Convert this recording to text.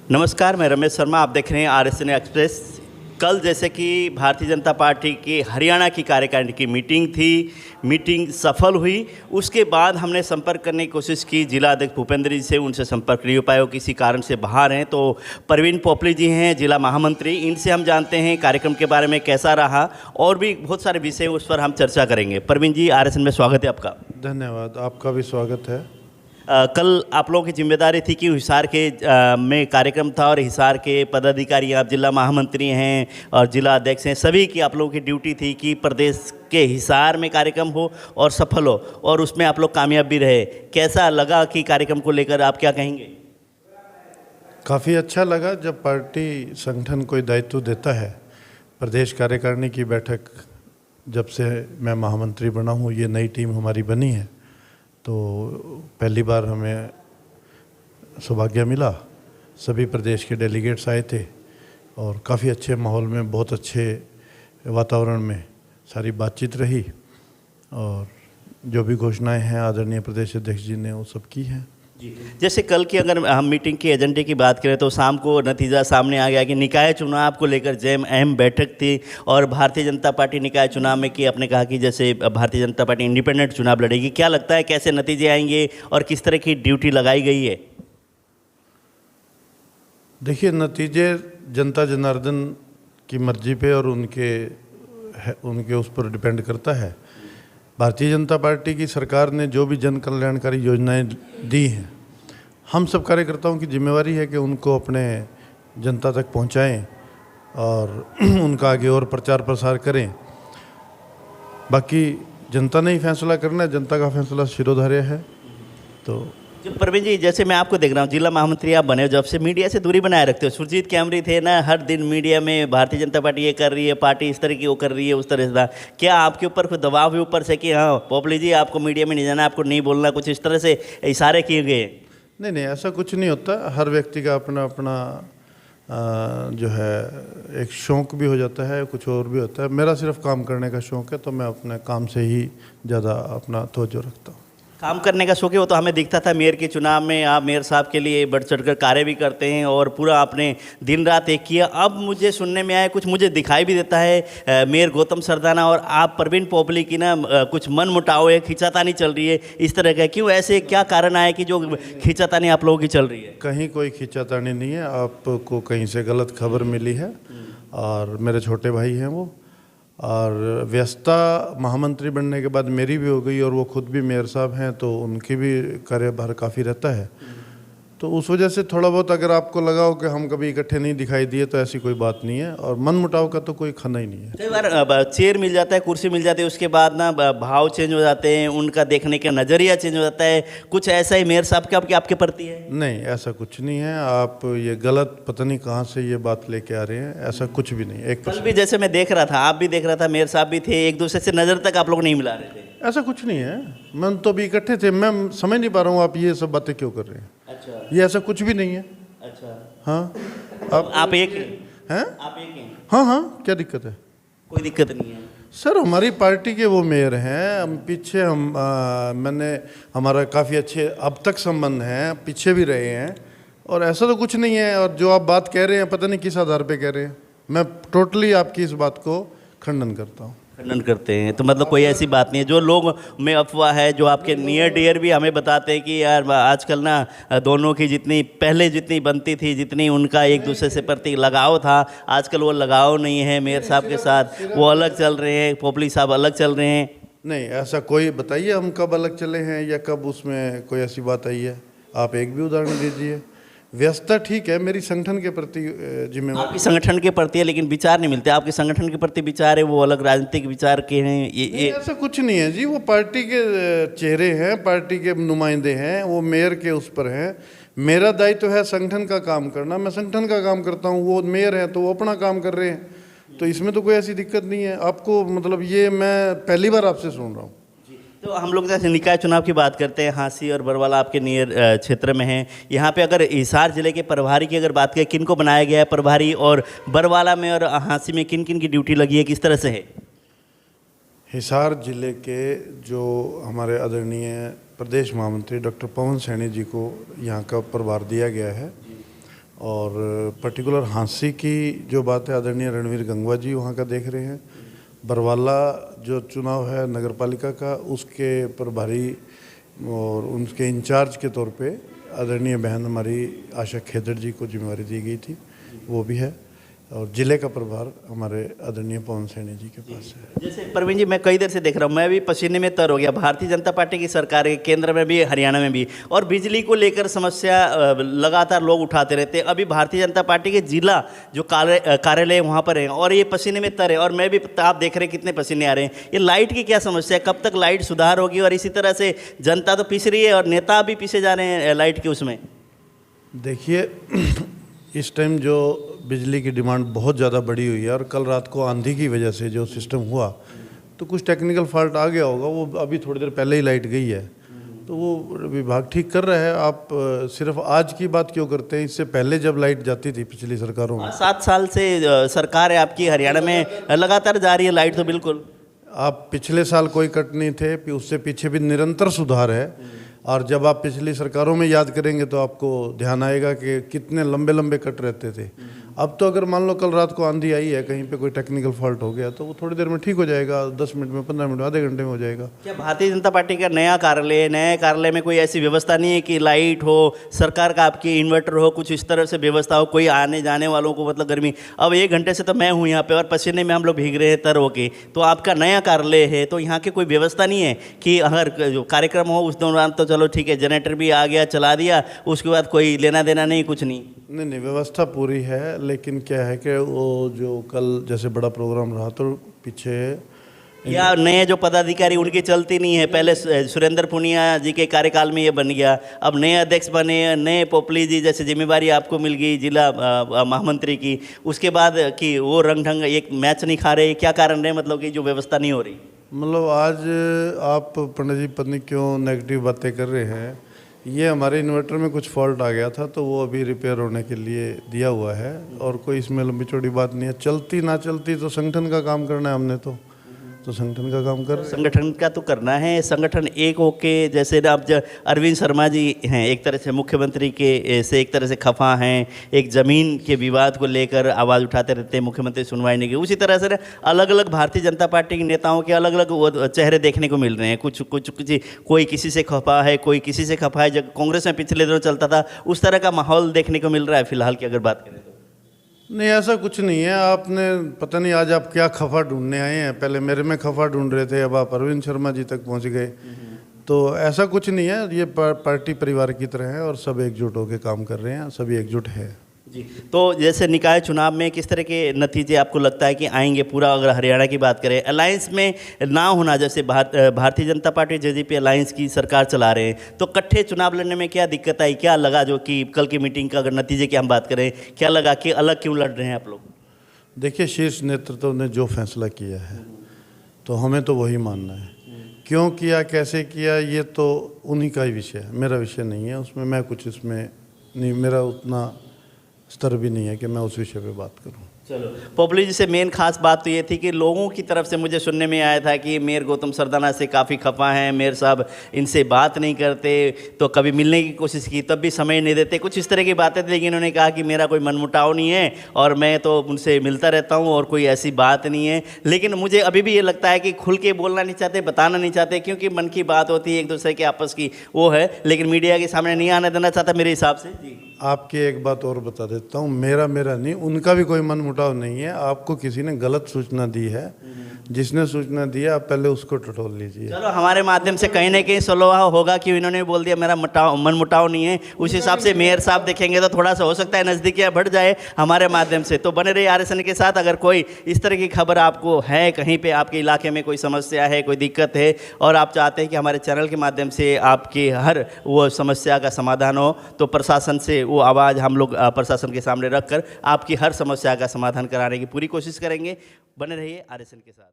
नमस्कार, मैं रमेश शर्मा। आप देख रहे हैं RSN एक्सप्रेस। कल जैसे कि भारतीय जनता पार्टी की हरियाणा की कार्यकारिणी की मीटिंग थी, मीटिंग सफल हुई। उसके बाद हमने संपर्क करने की कोशिश की जिला अध्यक्ष भूपेंद्र जी से, उनसे संपर्क नहीं हो पाया, वो किसी कारण से बाहर हैं। तो प्रवीण पोपली जी हैं जिला महामंत्री, इनसे हम जानते हैं कार्यक्रम के बारे में कैसा रहा और भी बहुत सारे विषय उस पर हम चर्चा करेंगे। प्रवीण जी, RSN में स्वागत है आपका। धन्यवाद, आपका भी स्वागत है। कल आप लोगों की जिम्मेदारी थी कि हिसार के में कार्यक्रम था और हिसार के पदाधिकारी, आप जिला महामंत्री हैं और जिला अध्यक्ष हैं, सभी की आप लोगों की ड्यूटी थी कि प्रदेश के हिसार में कार्यक्रम हो और सफल हो, और उसमें आप लोग कामयाब भी रहे। कैसा लगा कि कार्यक्रम को लेकर आप क्या कहेंगे? काफ़ी अच्छा लगा जब पार्टी संगठन कोई दायित्व देता है। प्रदेश कार्यकारिणी की बैठक जब से मैं महामंत्री बना हूँ, ये नई टीम हमारी बनी है, तो पहली बार हमें सौभाग्य मिला। सभी प्रदेश के डेलीगेट्स आए थे और काफ़ी अच्छे माहौल में, बहुत अच्छे वातावरण में सारी बातचीत रही, और जो भी घोषणाएं हैं आदरणीय प्रदेश अध्यक्ष जी ने वो सब की हैं। जी, जैसे कल की अगर हम मीटिंग के एजेंडे की बात करें तो शाम को नतीजा सामने आ गया कि निकाय चुनाव को लेकर जैम अहम बैठक थी और भारतीय जनता पार्टी निकाय चुनाव में कि आपने कहा कि जैसे भारतीय जनता पार्टी इंडिपेंडेंट चुनाव लड़ेगी। क्या लगता है कैसे नतीजे आएंगे और किस तरह की ड्यूटी लगाई गई है? देखिए, नतीजे जनता जनार्दन की मर्जी पे और उनके उस पर डिपेंड करता है। भारतीय जनता पार्टी की सरकार ने जो भी जन कल्याणकारी योजनाएं दी हैं, हम सब कार्यकर्ताओं की जिम्मेवारी है कि उनको अपने जनता तक पहुंचाएं और उनका आगे और प्रचार प्रसार करें। बाकी जनता ने ही फैसला करना है, जनता का फैसला शिरोधार्य है। तो प्रवीण जी, जैसे मैं आपको देख रहा हूँ, जिला महामंत्री आप बने हो, जब से मीडिया से दूरी बनाए रखते हो। सुरजीत कैमरी थे ना, हर दिन मीडिया में भारतीय जनता पार्टी ये कर रही है, पार्टी इस तरह की वो कर रही है, उस तरह से। क्या आपके ऊपर कोई दबाव है ऊपर से कि हाँ पोपली जी आपको मीडिया में नहीं जाना, आपको नहीं बोलना, कुछ इस तरह से इशारे किए गए? नहीं, ऐसा कुछ नहीं होता। हर व्यक्ति का अपना अपना जो है एक शौक़ भी हो जाता है, कुछ और भी होता है। मेरा सिर्फ काम करने का शौक़ है, तो मैं अपने काम से ही ज़्यादा अपना तवज्जो रखता हूँ। काम करने का शौक है, वो तो हमें दिखता था मेयर के चुनाव में। आप मेयर साहब के लिए बढ़ चढ़ कर कार्य भी करते हैं और पूरा आपने दिन रात एक किया। अब मुझे सुनने में आया, कुछ मुझे दिखाई भी देता है, मेयर गौतम सरदाना और आप प्रवीण पोपली की ना कुछ मन मुटाव है, खींचातानी चल रही है, इस तरह का। क्यों, ऐसे क्या कारण आया कि जो खींचातानी आप लोगों की चल रही है? कहीं कोई खींचातानी नहीं है। आपको कहीं से गलत खबर मिली है, और मेरे छोटे भाई हैं वो, और व्यस्तता महामंत्री बनने के बाद मेरी भी हो गई, और वो खुद भी मेयर साहब हैं, तो उनकी भी कार्यभार काफ़ी रहता है। तो उस वजह से थोड़ा बहुत अगर आपको लगा हो कि हम कभी इकट्ठे नहीं दिखाई दिए, तो ऐसी कोई बात नहीं है, और मन मुटाव का तो कोई खाना ही नहीं है। कई बार चेयर मिल जाता है, कुर्सी मिल जाती है, उसके बाद ना भाव चेंज हो जाते हैं, उनका देखने का नज़रिया चेंज हो जाता है। कुछ ऐसा ही मेयर साहब का आपके प्रति है? नहीं, ऐसा कुछ नहीं है। आप ये गलत, पता नहीं कहाँ से ये बात लेके आ रहे हैं। ऐसा कुछ भी नहीं। कल भी जैसे मैं देख रहा था, आप भी देख रहा था, मेयर साहब भी थे, एक दूसरे से नज़र तक आप लोग नहीं मिला रहे थे। ऐसा कुछ नहीं है। मैं तो अभी इकट्ठे थे, मैं समझ नहीं पा रहा हूँ आप ये सब बातें क्यों कर रहे हैं। अच्छा, ये ऐसा कुछ भी नहीं है। अच्छा, हाँ, आप एक हैं? आप एक हैं? हाँ, क्या दिक्कत है? कोई दिक्कत नहीं है सर। हमारी पार्टी के वो मेयर हैं। पीछे हमारा काफ़ी अच्छे अब तक संबंध हैं, पीछे भी रहे हैं, और ऐसा तो कुछ नहीं है। और जो आप बात कह रहे हैं, पता नहीं किस आधार पे कह रहे हैं। मैं टोटली आपकी इस बात को खंडन करता हूँ। खंडन करते हैं? तो मतलब कोई ऐसी बात नहीं है। जो लोग में अफवाह है, जो आपके नियर डियर भी हमें बताते हैं कि यार आजकल ना दोनों की जितनी पहले जितनी बनती थी, जितनी उनका एक दूसरे से प्रति लगाव था, आजकल वो लगाव नहीं है मेयर साहब के साथ। वो अलग चल रहे हैं, पोपली साहब अलग चल रहे हैं। नहीं, ऐसा कोई बताइए हम कब अलग चले हैं या कब उसमें कोई ऐसी बात आई है। आप एक भी उदाहरण दीजिए। व्यस्तता ठीक है, मेरी संगठन के प्रति जिम्मेवारी। आपकी संगठन के प्रति है, लेकिन विचार नहीं मिलते। आपके संगठन के प्रति विचार है, वो अलग राजनीतिक विचार के हैं। ये ऐसा कुछ नहीं है जी। वो पार्टी के चेहरे हैं, पार्टी के नुमाइंदे हैं, वो मेयर के उस पर हैं। मेरा दायित्व है संगठन का काम करना, मैं संगठन का काम करता हूँ। वो मेयर हैं तो वो अपना काम कर रहे हैं, तो इसमें तो कोई ऐसी दिक्कत नहीं है। आपको मतलब ये मैं पहली बार आपसे सुन रहा हूँ। तो हम लोग जैसे निकाय चुनाव की बात करते हैं, हांसी और बरवाला आपके नियर क्षेत्र में हैं। यहाँ पे अगर हिसार जिले के प्रभारी की अगर बात करें, किन को बनाया गया है प्रभारी, और बरवाला में और हांसी में किन किन की ड्यूटी लगी है, किस तरह से है? हिसार जिले के जो हमारे आदरणीय प्रदेश महामंत्री डॉक्टर पवन सैनी जी को यहाँ का प्रभार दिया गया है। और पर्टिकुलर हाँसी की जो बात है आदरणीय रणवीर गंगवा जी वहाँ का देख रहे हैं। बरवाला जो चुनाव है नगर पालिका का, उसके प्रभारी और उनके इंचार्ज के तौर पे आदरणीय बहन हमारी आशा खेदड़ जी को जिम्मेवारी दी गई थी, वो भी है। और जिले का प्रभार हमारे आदरणीय पवन सैनी जी के पास है। जैसे प्रवीण जी, मैं कई देर से देख रहा हूँ, मैं भी पसीने में तर हो गया। भारतीय जनता पार्टी की सरकार है, केंद्र में भी हरियाणा में भी, और बिजली को लेकर समस्या लगातार लोग उठाते रहते हैं। अभी भारतीय जनता पार्टी के जिला जो कार्यालय वहाँ पर है और ये पसीने में तर है, और मैं भी, आप देख रहे हैं कितने पसीने आ रहे हैं। ये लाइट की क्या समस्या है, कब तक लाइट सुधार होगी? और इसी तरह से जनता तो पीस रही है और नेता भी पीछे जा रहे हैं लाइट के उसमें। देखिए, इस टाइम जो बिजली की डिमांड बहुत ज़्यादा बढ़ी हुई है और कल रात को आंधी की वजह से जो सिस्टम हुआ तो कुछ टेक्निकल फॉल्ट आ गया होगा। वो अभी थोड़ी देर पहले ही लाइट गई है, तो वो विभाग ठीक कर रहा है। आप सिर्फ आज की बात क्यों करते हैं? इससे पहले जब लाइट जाती थी पिछली सरकारों में, 7 साल से सरकार है आपकी हरियाणा में, लगातार जा रही है लाइट तो बिल्कुल। आप पिछले साल कोई कट नहीं थे, उससे पीछे भी निरंतर सुधार है। और जब आप पिछली सरकारों में याद करेंगे तो आपको ध्यान आएगा कि कितने लंबे लंबे कट रहते थे। अब तो अगर मान लो कल रात को आंधी आई है, कहीं पे कोई टेक्निकल फॉल्ट हो गया तो वो थोड़ी देर में ठीक हो जाएगा, 10 मिनट में, 15 मिनट में, आधे घंटे में हो जाएगा। क्या भारतीय जनता पार्टी का नया कार्यालय में कोई ऐसी व्यवस्था नहीं है कि लाइट हो, सरकार का आपकी इन्वर्टर हो, कुछ इस तरह से व्यवस्था हो, कोई आने जाने वालों को? मतलब गर्मी, अब 1 घंटे से तो मैं हूँ यहाँ पे और पसीने में हम लोग भीग रहे हैं तर होके, तो आपका नया कार्यालय है तो यहाँ की कोई व्यवस्था नहीं है कि अगर जो कार्यक्रम हो उस दौरान तो चलो ठीक है, जनरेटर भी आ गया, चला दिया, उसके बाद कोई लेना देना नहीं, कुछ नहीं? नहीं, व्यवस्था पूरी है। लेकिन क्या है कि वो जो कल जैसे बड़ा प्रोग्राम रहा तो पीछे या नए जो पदाधिकारी उनकी चलती नहीं है। पहले सुरेंद्र पुनिया जी के कार्यकाल में ये बन गया, अब नए अध्यक्ष बने, नए पोपली जी जैसे जिम्मेवारी आपको मिल गई जिला महामंत्री की, उसके बाद कि वो रंग ढंग एक मैच नहीं खा रहे, क्या कारण है? मतलब कि जो व्यवस्था नहीं हो रही। मतलब आज आप पंडित जी पत्नी क्यों नेगेटिव बातें कर रहे हैं? ये हमारे इन्वर्टर में कुछ फॉल्ट आ गया था तो वो अभी रिपेयर होने के लिए दिया हुआ है, और कोई इसमें लंबी चौड़ी बात नहीं है। चलती ना चलती तो संगठन का काम करना है हमने, तो संगठन का काम कर, संगठन का तो करना है। संगठन एक होके, जैसे ना अब अरविंद शर्मा जी हैं, एक तरह से मुख्यमंत्री के से एक तरह से खफा हैं, एक ज़मीन के विवाद को लेकर आवाज़ उठाते रहते हैं, मुख्यमंत्री सुनवाई नहीं की। उसी तरह से अलग अलग भारतीय जनता पार्टी के नेताओं के अलग अलग वो चेहरे देखने को मिल रहे हैं। कुछ कोई किसी से खफा है, कोई किसी से खफा है। जब कांग्रेस में पिछले दिनों चलता था उस तरह का माहौल देखने को मिल रहा है फिलहाल की अगर बात करें तो। नहीं, ऐसा कुछ नहीं है। आपने पता नहीं आज आप क्या खफा ढूंढने आए हैं। पहले मेरे में खफा ढूंढ रहे थे, अब आप अरविंद शर्मा जी तक पहुंच गए। तो ऐसा कुछ नहीं है, ये पार्टी परिवार की तरह है और सब एकजुट होकर काम कर रहे हैं, सभी एकजुट है जी। तो जैसे निकाय चुनाव में किस तरह के नतीजे आपको लगता है कि आएंगे? पूरा अगर हरियाणा की बात करें, अलायंस में ना होना, जैसे Bharatiya Janata party JJP alliance की सरकार चला रहे हैं, तो इकट्ठे चुनाव लड़ने में क्या दिक्कत आई? क्या लगा जो कि कल की मीटिंग का अगर नतीजे की हम बात करें, क्या लगा कि अलग क्यों लड़ रहे हैं आप लोग? देखिए, शीर्ष नेतृत्व ने जो फैसला किया है तो हमें तो वही मानना है। क्यों किया, कैसे किया, ये तो उन्हीं का ही विषय है, मेरा विषय नहीं है। उसमें मैं कुछ इसमें नहीं, मेरा उतना स्तर भी नहीं है कि मैं उस विषय पे बात करूं। चलो, पोपली जी से मेन खास बात तो ये थी कि लोगों की तरफ से मुझे सुनने में आया था कि मेयर गौतम सरदाना से काफ़ी खफा हैं, मेयर साहब इनसे बात नहीं करते, तो कभी मिलने की कोशिश की तब भी समय नहीं देते, कुछ इस तरह की बातें थी। लेकिन उन्होंने कहा कि मेरा कोई मनमुटाव नहीं है और मैं तो उनसे मिलता रहता हूँ और कोई ऐसी बात नहीं है। लेकिन मुझे अभी भी ये लगता है कि खुल के बोलना नहीं चाहते, बताना नहीं चाहते, क्योंकि मन की बात होती है एक दूसरे के आपस की, वो है, लेकिन मीडिया के सामने नहीं आने देना चाहता मेरे हिसाब से। जी, आपकी एक बात और बता देता हूँ, मेरा नहीं, उनका भी कोई मन मुटाव नहीं है। आपको किसी ने गलत सूचना दी है, जिसने सूचना दिया आप पहले उसको टटोल लीजिए। चलो, हमारे माध्यम से कहीं ना कहीं सलोहा होगा कि इन्होंने बोल दिया मेरा मन मुटाव नहीं है, उस हिसाब से मेयर साहब देखेंगे तो थोड़ा सा हो सकता है नज़दीकियाँ बढ़ जाए हमारे माध्यम से। तो बने रहिए आरएसएन के साथ। अगर कोई इस तरह की खबर आपको है, कहीं पे आपके इलाके में कोई समस्या है, कोई दिक्कत है और आप चाहते हैं कि हमारे चैनल के माध्यम से आपकी हर वो समस्या का समाधान हो, तो प्रशासन से वो आवाज़ हम लोग प्रशासन के सामने रखकर आपकी हर समस्या का समाधान कराने की पूरी कोशिश करेंगे। बने रहिए आरएसएन के साथ।